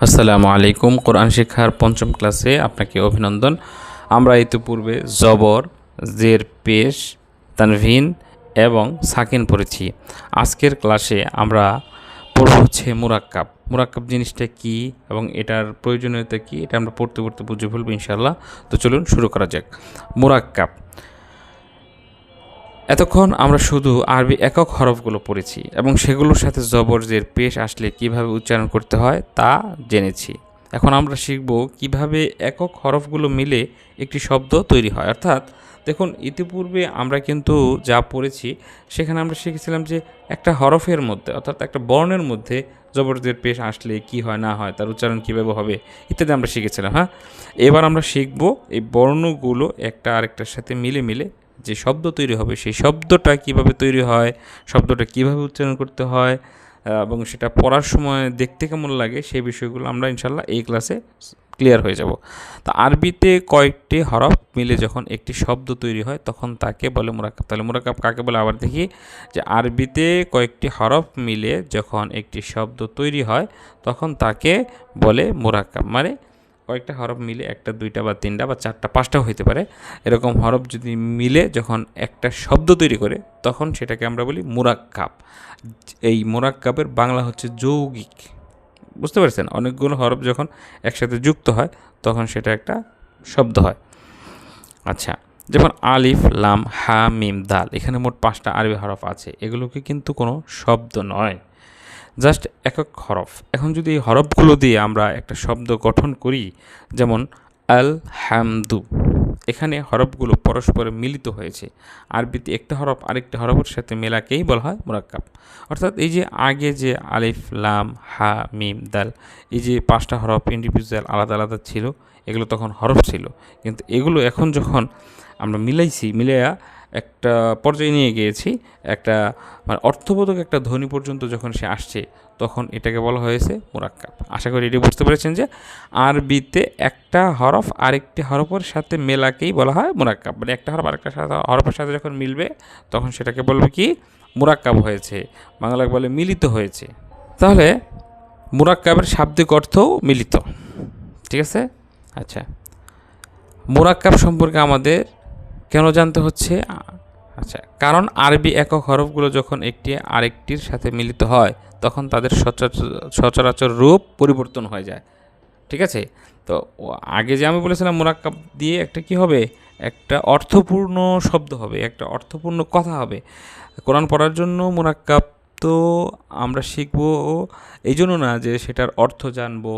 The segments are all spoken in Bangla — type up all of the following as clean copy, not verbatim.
আসসালামু আলাইকুম। কোরআন শিক্ষার পঞ্চম ক্লাসে আপনাকে অভিনন্দন। আমরা ইতিপূর্বে জবর, জের পেশ, তানভিন এবং সাকিন পড়েছি। আজকের ক্লাসে আমরা পড়ব হচ্ছে মুরাক্কাব। মুরাক্কাব জিনিসটা কি এবং এটার প্রয়োজনীয়তা কি, এটা আমরা পড়তে পড়তে বুঝে ফেলবো ইনশাআল্লাহ। তো চলুন শুরু করা যাক। মুরাক্কাব, এতক্ষণ আমরা শুধু আরবি একক হরফগুলো পড়েছি এবং সেগুলোর সাথে জবর, জের, পেশ আসলে কিভাবে উচ্চারণ করতে হয় তা জেনেছি। এখন আমরা শিখব কিভাবে একক হরফগুলো মিলে একটি শব্দ তৈরি হয়। অর্থাৎ দেখুন, ইতিপূর্বে আমরা কিন্তু যা পড়েছি সেখানে আমরা শিখেছিলাম যে একটা হরফের মধ্যে, অর্থাৎ একটা বর্ণের মধ্যে জবর, জের, পেশ আসলে কি হয় না হয়, তার উচ্চারণ কীভাবে হবে ইত্যাদি আমরা শিখেছিলাম। হ্যাঁ, এবার আমরা শিখব এই বর্ণগুলো একটা আরেকটার সাথে মিলে মিলে যে শব্দ তৈরি হবে সেই শব্দটা কিভাবে তৈরি হয়, শব্দটা কিভাবে উচ্চারণ করতে হয় এবং সেটা পড়ার সময় দেখতে কেমন লাগে, সেই বিষয়গুলো আমরা ইনশাল্লাহ এই ক্লাসে ক্লিয়ার হয়ে যাব। তা আরবিতে কয়েকটি হরফ মিলে যখন একটি শব্দ তৈরি হয় তখন তাকে বলে মুরাক্কাব। তাহলে মুরাক্কাব কাকে বলে আবার দেখি, যে আরবিতে কয়েকটি হরফ মিলে যখন একটি শব্দ তৈরি হয় তখন তাকে বলে মুরাক্কাব। মানে কয়েকটা হরফ মিলে একটা, দুইটা বা তিনটা বা চারটা, পাঁচটাও হইতে পারে, এরকম হরফ যদি মিলে যখন একটা শব্দ তৈরি করে তখন সেটাকে আমরা বলি মুরাক্কাব। এই মুরাক্কাবের বাংলা হচ্ছে যৌগিক। বুঝতে পারছেন? অনেকগুলো হরফ যখন একসাথে যুক্ত হয় তখন সেটা একটা শব্দ হয়। আচ্ছা, যেমন আলিফ, লাম, হা, মিম, দাল, এখানে মোট 5টা আরবি হরফ আছে। এগুলোকে কিন্তু কোনো শব্দ নয়, জাস্ট একক হরফ। এখন যদি এই হরফগুলো দিয়ে আমরা একটা শব্দ গঠন করি, যেমন আল হামদু, এখানে হরফগুলো পরস্পরে মিলিত হয়েছে। আরবিতে একটা হরফ আরেকটা হরফের সাথে মেলাকেই বলা হয় মুরাক্কাব। অর্থাৎ এই যে আগে যে আলিফ, লাম, হা, মিম, দাল, এই যে 5টা হরফ ইন্ডিভিজুয়াল আলাদা আলাদা ছিল, এগুলো তখন হরফ ছিল, কিন্তু এগুলো এখন যখন আমরা মিলাইছি, মিলাইয়া একটা পর্যায়ে নিয়ে গিয়েছি, একটা মানে অর্থবোধক একটা ধ্বনি পর্যন্ত যখন সে আসছে তখন এটাকে বলা হয়েছে মুরাক্কাব। আশা করি এটি বুঝতে পেরেছেন যে আরবিতে একটা হরফ আরেকটি হরফের সাথে মেলাকেই বলা হয় মুরাক্কাব। মানে একটা হরফ আরেকটা হরফের সাথে যখন মিলবে তখন সেটাকে বলবে কি, মুরাক্কাব হয়েছে, বাংলায় বলে মিলিত হয়েছে। তাহলে মুরাক্কাবের শাব্দিক অর্থও মিলিত। ঠিক আছে? আচ্ছা, মুরাক্কাব সম্পর্কে আমাদের কেন জানতে হচ্ছে? আচ্ছা, কারণ আরবি একক হরফগুলো যখন একটি আরেকটির সাথে মিলিত হয় তখন তাদের সচরাচর রূপ পরিবর্তন হয়ে যায়। ঠিক আছে? তো আগে যে আমি বলেছিলাম মুরাক্কাব দিয়ে একটা কি হবে, একটা অর্থপূর্ণ শব্দ হবে, একটা অর্থপূর্ণ কথা হবে। কোরআন পড়ার জন্য মুরাক্কাব তো আমরা শিখবো এই জন্য না যে সেটার অর্থ জানবো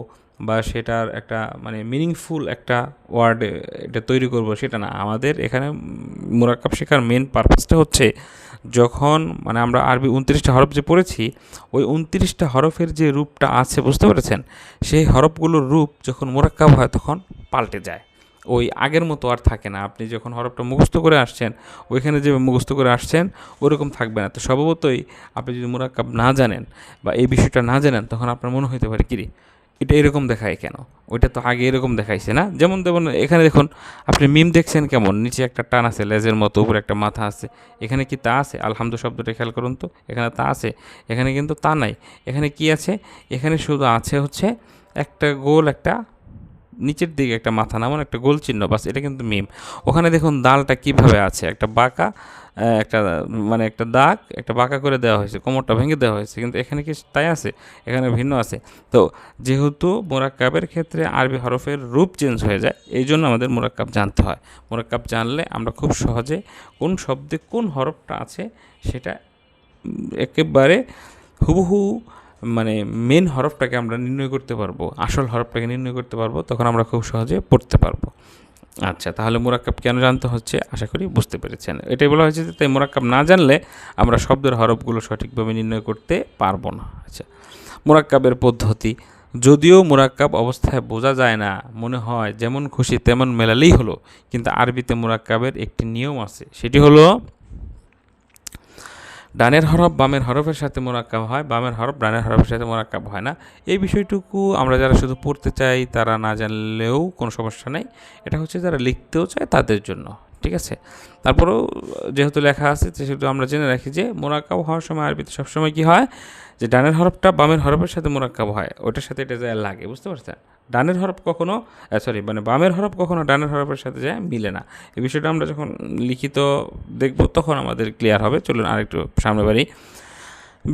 বা সেটার একটা মানে মিনিংফুল একটা ওয়ার্ড এটা তৈরি করব, সেটা না। আমাদের এখানে মুরাক্কাব শেখার মেন পারপাসটা হচ্ছে যখন মানে আমরা আরবি 29টা হরফ যে পড়েছি, ওই 29টা হরফের যে রূপটা আছে, বুঝতে পেরেছেন, সেই হরফগুলোর রূপ যখন মুরাক্কাব হয় তখন পাল্টে যায়, ওই আগের মতো আর থাকে না। আপনি যখন হরফটা মুখস্থ করে আসছেন, ওইখানে যে মুখস্থ করে আসছেন ওরকম থাকবে না। তো স্বভাবতই আপনি যদি মুরাক্কাব না জানেন বা এই বিষয়টা না জানেন তখন আপনার মনে হতে পারে কিরে এটা এরকম দেখায় কেন, ওইটা তো আগে এরকম দেখাইছে না। যেমন এখানে দেখুন, আপনি মিম দেখছেন কেমন, নিচে একটা টান আছে লেজের মতো, উপরে একটা মাথা আছে, এখানে কি তা আছে? আলহামদু শব্দটা খেয়াল করুন তো, এখানে তা আছে, এখানে কিন্তু তা নাই। এখানে কি আছে? এখানে শুধু আছে হচ্ছে একটা গোল, একটা নিচের দিকে একটা মাথা নামন একটা গোল চিহ্ন, বাস, এটা কিন্তু মিম। ওখানে দেখুন দালটা কিভাবে আছে, একটা বাঁকা, একটা মানে একটা দাগ, একটা বাঁকা করে দেওয়া হয়েছে, কোমরটা ভেঙে দেওয়া হয়েছে, কিন্তু এখানে কি তাই আছে? এখানে ভিন্ন আছে। তো যেহেতু মুরাক্কাবের ক্ষেত্রে আরবি হরফের রূপ চেঞ্জ হয়ে যায়, এই জন্য আমাদের মুরাক্কাব জানতে হয়। মুরাক্কাব জানলে আমরা খুব সহজে কোন শব্দে কোন হরফটা আছে সেটা একেবারে হুবহু মানে মেন হরফটাকে আমরা নির্ণয় করতে পারবো, আসল হরফটাকে নির্ণয় করতে পারবো, তখন আমরা খুব সহজে পড়তে পারবো। আচ্ছা, তাহলে মুরাক্কাব কেন জানতে হচ্ছে আশা করি বুঝতে পেরেছেন। এটাই বলা হয়েছে যে তাই মুরাক্কাব না জানলে আমরা শব্দের হরফগুলো সঠিকভাবে নির্ণয় করতে পারবো না। আচ্ছা, মুরাক্কাবের পদ্ধতি, যদিও মুরাক্কাব অবস্থায় বোঝা যায় না, মনে হয় যেমন খুশি তেমন মেলালেই হলো, কিন্তু আরবিতে মুরাক্কাবের একটি নিয়ম আছে, সেটি হলো ডানের হরফ বামের হরফের সাথে মোরাক্কাব হয়, বামের হরফ ডানের হরফের সাথে মোরাক্কাব হয় না। এই বিষয়টুকু আমরা যারা শুধু পড়তে চাই তারা না জানলেও কোনো সমস্যা নেই, এটা হচ্ছে যারা লিখতেও চায় তাদের জন্য। ঠিক আছে। তারপরেও যেহেতু লেখা আছে সেহেতু আমরা জেনে রাখি যে মোরাক্কাব হওয়ার সময় আরবিতে সবসময় কী হয়, যে ডানের হরফটা বামের হরফের সাথে মোরাক্কাব হয়, ওটার সাথে এটা যায় লাগে, বুঝতে পারছেন। ডানের হরফ কখনো বামের হরফ কখনো ডানের হরফের সাথে যায় মিলে না। এই বিষয়টা আমরা যখন লিখিত দেখব তখন আমাদের ক্লিয়ার হবে। চলুন আরেকটু সামনে বাড়ি।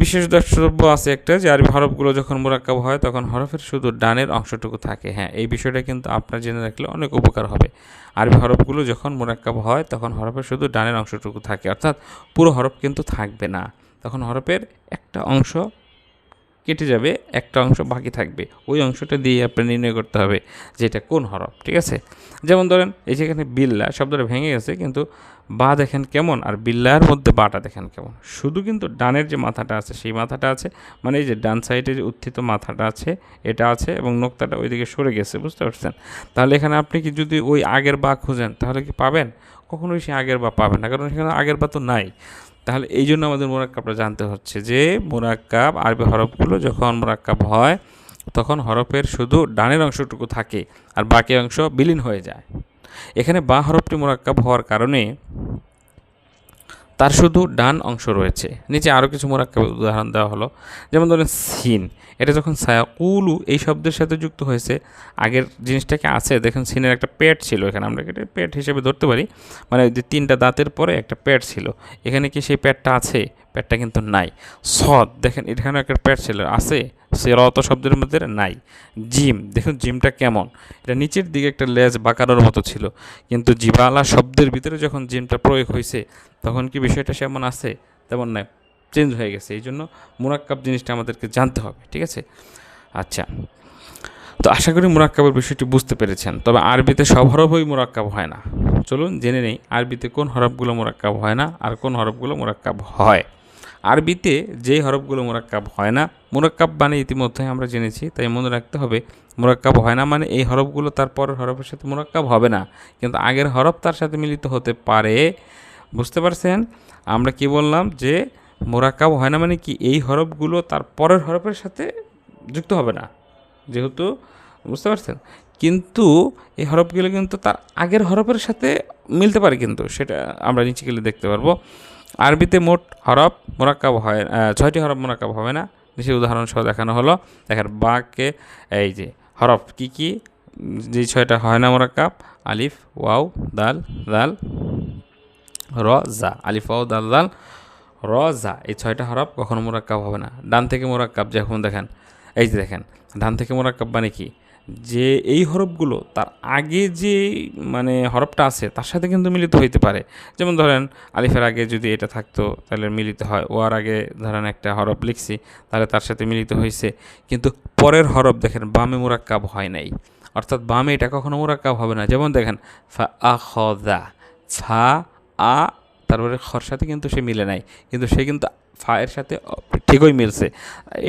বিশেষ দ্রষ্টব্য আছে একটা, যে আরবি হরফগুলো যখন মোরাক্কাব হয় তখন হরফের শুধু ডানের অংশটুকু থাকে। হ্যাঁ, এই বিষয়টা কিন্তু আপনার জেনে রাখলে অনেক উপকার হবে। আরবি হরফগুলো যখন মোরাক্কাব হয় তখন হরফের শুধু ডানের অংশটুকু থাকে, অর্থাৎ পুরো হরফ কিন্তু থাকবে না। তখন হরফের একটা অংশ কেটে যাবে, একটা অংশ বাকি থাকবে, ওই অংশটা দিয়ে আপনি নির্ণয় করতে হবে যে এটা কোন হরফ, ঠিক আছে। যেমন ধরেন এই যেখানে বিল্লা শব্দটা ভেঙে গেছে, কিন্তু বা দেখেন কেমন, আর বিল্লার মধ্যে বাটা দেখেন কেমন, শুধু কিন্তু ডানের যে মাথাটা আছে সেই মাথাটা আছে, মানে এই যে ডান সাইডে যে উত্থিত মাথাটা আছে এটা আছে, এবং নোক্তাটা ওইদিকে সরে গেছে, বুঝতে পারছেন। তাহলে এখানে আপনি কি যদি ওই আগের বা খুঁজেন তাহলে কি পাবেন? কখনোই সে আগের বা পাবেন না, কারণ সেখানে আগের বা তো নাই। তাহলে এই জন্য আমাদের মোরাক্কাবটা জানতে হচ্ছে যে মোরাক্কাব আরবি হরফগুলো যখন মোরাক্কাব হয় তখন হরফের শুধু ডানের অংশটুকু থাকে আর বাকি অংশ বিলীন হয়ে যায়। এখানে বা হরফটি মোরাক্কাব হওয়ার কারণে তার শুধু ডান অংশ রয়েছে। নিচে আরও কিছু মোরাক্কাবের উদাহরণ দেওয়া হলো, যেমন ধরেন সিন, এটা যখন সায়াকুলু এই শব্দের সাথে যুক্ত হয়েছে, আগের জিনিসটাকে আছে দেখেন, সিনের একটা পেট ছিল, এখানে আমরা এটা পেট হিসেবে ধরতে পারি, মানে ওই যে 3টা দাঁতের পরে একটা পেট ছিল, এখানে কি সেই পেটটা আছে? পেটটা কিন্তু নাই। সদ দেখেন, এখানে একটা পেট ছিল, আছে? সিরাত শব্দের মধ্যে নাই। জিম দেখুন, জিমটা কেমন, এটা নিচের দিকে একটা লেজ বাঁকানোর মতো ছিল, কিন্তু জিবালা শব্দের ভিতরে যখন জিমটা প্রয়োগ হয়েছে তখন কি বিষয়টা সেমন আছে? তেমন নাই, চেঞ্জ হয়ে গেছে। এই জন্য মোরাক্কাব জিনিসটা আমাদেরকে জানতে হবে, ঠিক আছে। আচ্ছা, তো আশা করি মোরাক্কাবের বিষয়টি বুঝতে পেরেছেন। তবে আরবিতে সব হরফই মোরাক্কাব হয় না। চলুন জেনে নেই আরবিতে কোন হরফগুলো মোরাক্কাব হয় না আর কোন হরফগুলো মোরাক্কাব হয়। আরবিতে যেই হরফগুলো মোরাক্কাব হয় না, মোরাক্কাব মানে ইতিমধ্যে আমরা জেনেছি, তাই মনে রাখতে হবে মোরাক্কাব হয় না মানে এই হরফগুলো তার পরের হরফের সাথে মোরাক্কাব হবে না, কিন্তু আগের হরফ তার সাথে মিলিত হতে পারে। বুঝতে পারছেন? আমরা কি বললাম যে মোরাক্কাব হয় না মানে কি, এই হরফগুলো তার পরের হরফের সাথে যুক্ত হবে না, যেহেতু, বুঝতে পারছেন। কিন্তু এই হরফগুলো কিন্তু তার আগের হরফের সাথে মিলতে পারে, কিন্তু সেটা আমরা নিচে গেলে দেখতে পারবো। আরবিতে মোট হরফ মোরাক্কাব হয় 6টি হরফ মোরাক্কাব হবে না, নিচে উদাহরণ সহ দেখানো হলো। দেখেন বাকে, এই যে হরফ কি কি, যে 6টা হয় না মোরাক্কাব: আলিফ, ওয়াও, দাল, দাল, র, জা। আলিফ, ওয়াও, দাল, দাল, র, জা, এই 6টা হরফ কখনো মোরাক্কাব হবে না। ডান থেকে মোরাক্কাব, যখন দেখেন, এই যে দেখেন ডান থেকে মোরাক্কাব মানে কি, যে এই হরফগুলো তার আগে যে মানে হরফটা আছে তার সাথে কিন্তু মিলিত হইতে পারে। যেমন ধরেন আলিফের আগে যদি এটা থাকতো তাহলে মিলিত হয়, ওয়ার আগে ধরেন একটা হরফ লিখছি তাহলে তার সাথে মিলিত হয়েছে, কিন্তু পরের হরফ দেখেন বামে মোরাক্কাব হয় নাই, অর্থাৎ বামে এটা কখনো মোরাক্কাব হবে না। যেমন দেখেন ফা আ খ দা, ফা আ, তারপরে খর সাথে কিন্তু সে মিলে নাই, কিন্তু সে কিন্তু ফা এর সাথে ঠিকই মিলছে।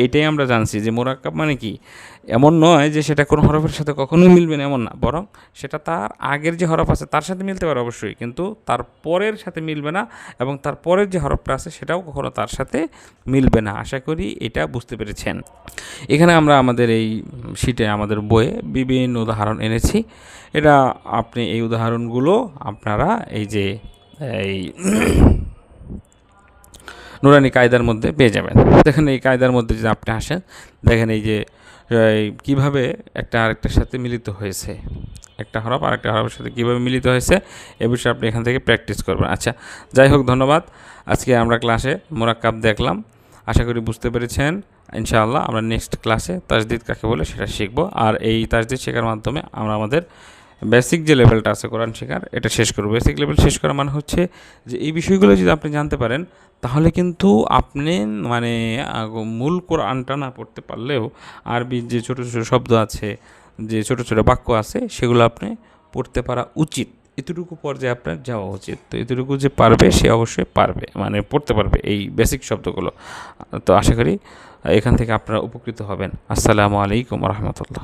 এইটাই আমরা জানছি যে মোরাক্কাব মানে কি, এমন নয় যে সেটা কোনো হরফের সাথে কখনোই মিলবে না, এমন না, বরং সেটা তার আগের যে হরফ আছে তার সাথে মিলতে পারে অবশ্যই, কিন্তু তার পরের সাথে মিলবে না, এবং তার পরের যে হরফটা আছে সেটাও কখনো তার সাথে মিলবে না। আশা করি এটা বুঝতে পেরেছেন। এখানে আমরা আমাদের এই শিটে, আমাদের বইয়ে বিভিন্ন উদাহরণ এনেছি। এটা আপনি এই উদাহরণগুলো আপনারা এই যে এই নুরানি কায়দার মধ্যে পেয়ে যাবেন। দেখেন এই কায়দার মধ্যে যদি আপনি আসেন, দেখেন এই যে কীভাবে একটা আরেকটার সাথে মিলিত হয়েছে, একটা হরফ আরেকটা হরফের সাথে কীভাবে মিলিত হয়েছে এ বিষয়ে আপনি এখান থেকে প্র্যাকটিস করবেন। আচ্ছা, যাই হোক, ধন্যবাদ। আজকে আমরা ক্লাসে মোরাক্কাব দেখলাম, আশা করি বুঝতে পেরেছেন। ইনশাআল্লাহ আমরা নেক্সট ক্লাসে তাজদিদ কাকে বলে সেটা শিখব, আর এই তাজদিদ শেখার মাধ্যমে আমরা আমাদের বেসিক যে লেভেলটা আছে কোরআন শেখার, এটা শেষ করব। বেসিক লেভেল শেষ করা মানে হচ্ছে যে এই বিষয়গুলো যদি আপনি জানতে পারেন তাহলে কিন্তু আপনি মানে মূল কোরআনটা না পড়তে পারলেও আরবির যে ছোটো ছোটো শব্দ আছে, যে ছোটো ছোটো বাক্য আছে, সেগুলো আপনি পড়তে পারা উচিত। এতটুকু পর্যায়ে আপনার যাওয়া উচিত। তো এতটুকু যে পারবে সে অবশ্যই পারবে, মানে পড়তে পারবে এই বেসিক শব্দগুলো। তো আশা করি এখান থেকে আপনারা উপকৃত হবেন। আসসালামু আলাইকুম রহমতুল্লাহ।